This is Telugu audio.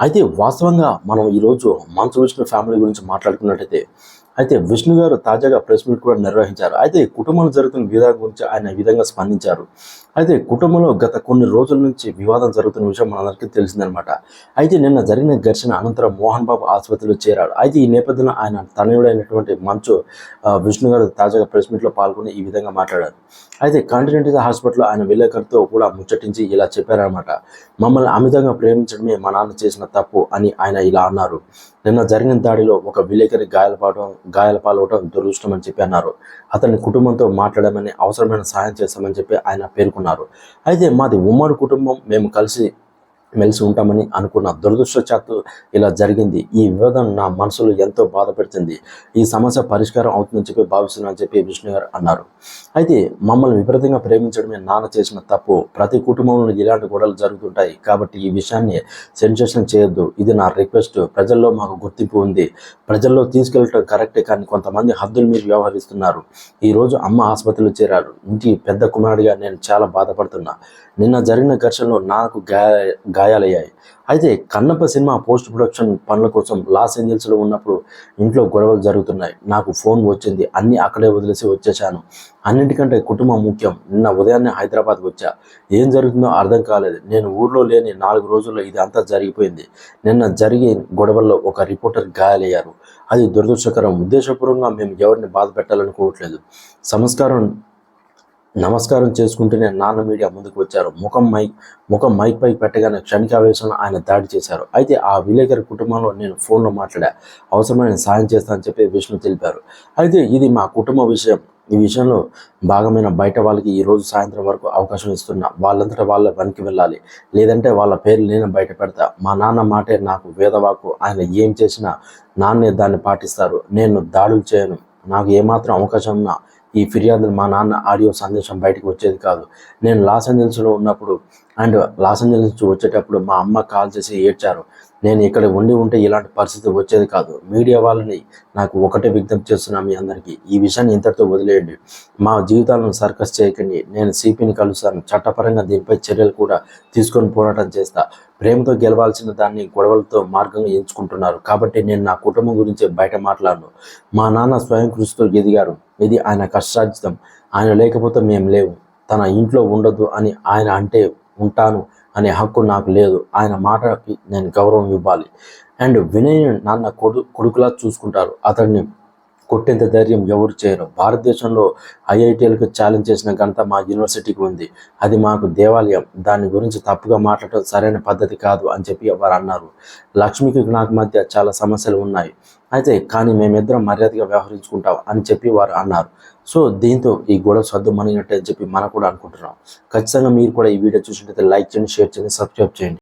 అయితే వాస్తవంగా మనం ఈరోజు మంచు విష్ణు ఫ్యామిలీ గురించి మాట్లాడుకున్నట్టయితే విష్ణు గారు తాజాగా ప్రెస్ మీట్ కూడా నిర్వహించారు. అయితే కుటుంబంలో జరుగుతున్న విధానం గురించి ఆయన ఈ విధంగా స్పందించారు. అయితే కుటుంబంలో గత కొన్ని రోజుల నుంచి వివాదం జరుగుతున్న విషయం మనందరికీ తెలిసిందనమాట. అయితే నిన్న జరిగిన ఘర్షణ అనంతరం మోహన్ బాబు ఆసుపత్రిలో చేరాడు. అయితే ఈ నేపథ్యంలో ఆయన తనయుడైనటువంటి మంచు విష్ణు గారు తాజాగా ప్రెస్ మీట్లో పాల్గొని ఈ విధంగా మాట్లాడారు. అయితే కాంటినెంటల్ హాస్పిటల్లో ఆయన విలేకరులతో కూడా ముచ్చటించి ఇలా చెప్పారనమాట. మమ్మల్ని అమితంగా ప్రేమించడమే మా నాన్న చేసిన తప్పు అని ఆయన ఇలా అన్నారు. నిన్న జరిగిన దాడిలో ఒక విలేకరి గాయాలపాలవడం దురదృష్టం అని చెప్పి అన్నారు. అతని కుటుంబంతో మాట్లాడమని, అవసరమైన సహాయం చేస్తామని చెప్పి ఆయన పేర్కొన్నారు. అయితే మాది ఉమ్మడి కుటుంబం, మేము మెలిసి ఉంటామని అనుకున్న దురదృష్టవశాత్తు ఇలా జరిగింది. ఈ వివాదం నా మనసులో ఎంతో బాధ పెడుతుంది. ఈ సమస్య పరిష్కారం అవుతుందని చెప్పి భావిస్తున్నానని చెప్పి విష్ణు గారు అన్నారు. అయితే మమ్మల్ని విపరీతంగా ప్రేమించడమే నాన్న చేసిన తప్పు. ప్రతి కుటుంబంలో ఇలాంటి గొడవలు జరుగుతుంటాయి. కాబట్టి ఈ విషయాన్ని సెన్సేషన్ చేయొద్దు. ఇది నా రిక్వెస్ట్. ప్రజల్లో మాకు గుర్తింపు ఉంది. ప్రజల్లో తీసుకెళ్ళటం కరెక్టే, కానీ కొంతమంది హద్దులు మీరు వ్యవహరిస్తున్నారు. ఈరోజు అమ్మ ఆసుపత్రిలో చేరారు. ఇంటి పెద్ద కుమారుడిగా నేను చాలా బాధపడుతున్నా. నిన్న జరిగిన ఘర్షణలో నాకు గాయాలయ్యాయి. అయితే కన్నప్ప సినిమా పోస్ట్ ప్రొడక్షన్ పనుల కోసం లాస్ ఏంజల్స్లో ఉన్నప్పుడు ఇంట్లో గొడవలు జరుగుతున్నాయి. నాకు ఫోన్ వచ్చింది. అన్నీ అక్కడే వదిలేసి వచ్చేసాను. అన్నింటికంటే కుటుంబం ముఖ్యం. నిన్న ఉదయాన్నే హైదరాబాద్ వచ్చా. ఏం జరుగుతుందో అర్థం కాలేదు. నేను ఊర్లో లేని 4 రోజుల్లో ఇది అంతా జరిగిపోయింది. నిన్న జరిగే గొడవల్లో ఒక రిపోర్టర్ గాయాలయ్యారు. అది దురదృష్టకరం. ఉద్దేశపూర్వకంగా మేము ఎవరిని బాధ పెట్టాలనుకోవట్లేదు. నమస్కారం చేసుకుంటూనే నాన్న మీడియా ముందుకు వచ్చారు. ముఖం మైక్ పైకి పెట్టగానే క్షణికావేశంలో ఆయన దాడి చేశారు. అయితే ఆ విలేకరి కుటుంబంలో నేను ఫోన్లో మాట్లాడా. అవసరమైన సాయం చేస్తానని చెప్పి విష్ణు తెలిపారు. అయితే ఇది మా కుటుంబ విషయం. ఈ విషయంలో భాగమైన బయట వాళ్ళకి ఈరోజు సాయంత్రం వరకు అవకాశం ఇస్తున్నా. వాళ్ళంతటా వాళ్ళ వెనక్కి వెళ్ళాలి. లేదంటే వాళ్ళ పేర్లు నేను బయట పెడతా. మా నాన్న మాటే నాకు వేదవాకు. ఆయన ఏం చేసినా నాన్నే దాన్ని పాటిస్తారు. నేను దాడులు చేయను. నాకు ఏమాత్రం అవకాశం ఉన్నా ఈ ఫిర్యాదులు మా నాన్న ఆడియో సందేశం బయటకు వచ్చేది కాదు. నేను లాస్ ఏంజల్స్లో ఉన్నప్పుడు అండ్ లాస్ ఏంజల్స్ నుంచి వచ్చేటప్పుడు మా అమ్మ కాల్ చేసి ఏడ్చారు. నేను ఇక్కడ ఉంటే ఇలాంటి పరిస్థితి వచ్చేది కాదు. మీడియా వాళ్ళని నాకు ఒకటే విజ్ఞప్తి చేస్తున్నా, మీ అందరికీ ఈ విషయాన్ని ఇంతటితో వదిలేయండి. మా జీవితాలను సర్కస్ చేయకండి. నేను సిపిని కలుస్తాను. చట్టపరంగా దీనిపై చర్యలు కూడా తీసుకొని పోరాటం చేస్తా. ప్రేమతో గెలవాల్సిన దాన్ని గొడవలతో మార్గంగా ఎంచుకుంటున్నారు. కాబట్టి నేను నా కుటుంబం గురించి బయట మాట్లాడను. మా నాన్న స్వయం కృషితో ఎదిగారు. ఇది ఆయన కష్టార్జితం. ఆయన లేకపోతే మేము లేవు. తన ఇంట్లో ఉండదు అని ఆయన అంటే ఉంటాను అనే హక్కు నాకు లేదు. ఆయన మాటకి నేను గౌరవం ఇవ్వాలి. అండ్ వినయ్ నాన్న కొడుకులా చూసుకుంటారు. అతన్ని కొట్టేంత ధైర్యం ఎవరు చేయరు. భారతదేశంలో ఐఐటీలకు ఛాలెంజ్ చేసిన ఘనత మా యూనివర్సిటీకి ఉంది. అది మాకు దేవాలయం. దాని గురించి తప్పుగా మాట్లాడటం సరైన పద్ధతి కాదు అని చెప్పి వారు అన్నారు. లక్ష్మికి నాకు మధ్య చాలా సమస్యలు ఉన్నాయి. కానీ మేమిద్దరం మర్యాదగా వ్యవహరించుకుంటాం అని చెప్పి వారు అన్నారు. సో దీంతో ఈ గొడవ సర్దు మనిగినట్టు అని చెప్పి మనం కూడా అనుకుంటున్నాం. ఖచ్చితంగా మీరు కూడా ఈ వీడియో చూసినట్లయితే లైక్ చేయండి, షేర్ చేయండి, సబ్స్క్రైబ్ చేయండి.